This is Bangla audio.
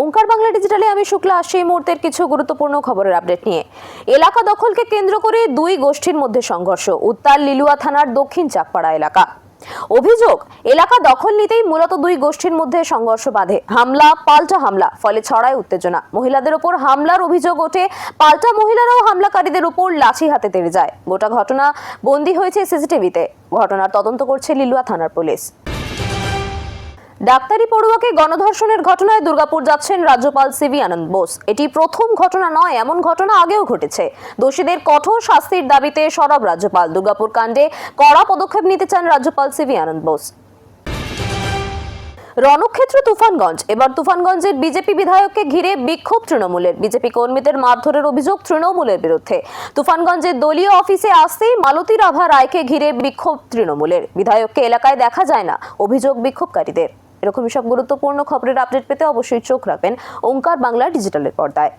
ওঙ্কার বাংলা ডিজিটালে আমি শুক্লা আসছি এই মুহূর্তের কিছু গুরুত্বপূর্ণ খবরের আপডেট নিয়ে। এলাকা দখলকে কেন্দ্র করে দুই গোষ্ঠীর মধ্যে সংঘর্ষ, উত্তাল লিলুয়া থানার দক্ষিণ চাকপাড়া এলাকা। অভিযোগ, এলাকা দখল নিতেই মূলত দুই গোষ্ঠীর মধ্যে সংঘর্ষ বাধে। হামলা পাল্টা হামলা, ফলে ছড়ায় উত্তেজনা। মহিলাদের উপর হামলার অভিযোগ ওঠে, পাল্টা মহিলারাও হামলাকারীদের উপর লাঠি হাতে তেড়ে যায়। গোটা ঘটনা বন্দী হয়েছে সিসিটিভিতে। ঘটনার তদন্ত করছে লিলুয়া থানার পুলিশ। ডাক্তারি পড়ুয়াকে গণধর্ষণের ঘটনায় দুর্গাপুর যাচ্ছেন রাজ্যপাল সিভি আনন্দ বোস। এটি প্রথম ঘটনা নয়, এমন ঘটনা আগেও ঘটেছে। দোষীদের কঠোর শাস্তির দাবিতে সরব রাজ্যপাল। দুর্গাপুর কাণ্ডে কড়া পদক্ষেপ নিতে চান রাজ্যপাল সিভি আনন্দ বোস। রণক্ষেত্র তুফানগঞ্জ। এবার তুফানগঞ্জের বিজেপি বিধায়ককে ঘিরে বিক্ষোভ তৃণমূলের। বিজেপি কর্মীদের মারধরের অভিযোগ তৃণমূলের বিরুদ্ধে। তুফানগঞ্জের দলীয় অফিসে আসতেই মালতী রাভা রায়কে ঘিরে বিক্ষোভ তৃণমূলের। বিধায়ককে এলাকায় দেখা যায় না, অভিযোগ বিক্ষোভকারীদের। এরকমই সব গুরুত্বপূর্ণ খবরের আপডেট পেতে অবশ্যই চোখ রাখবেন ওঙ্কার বাংলা ডিজিটালের পর্দায়।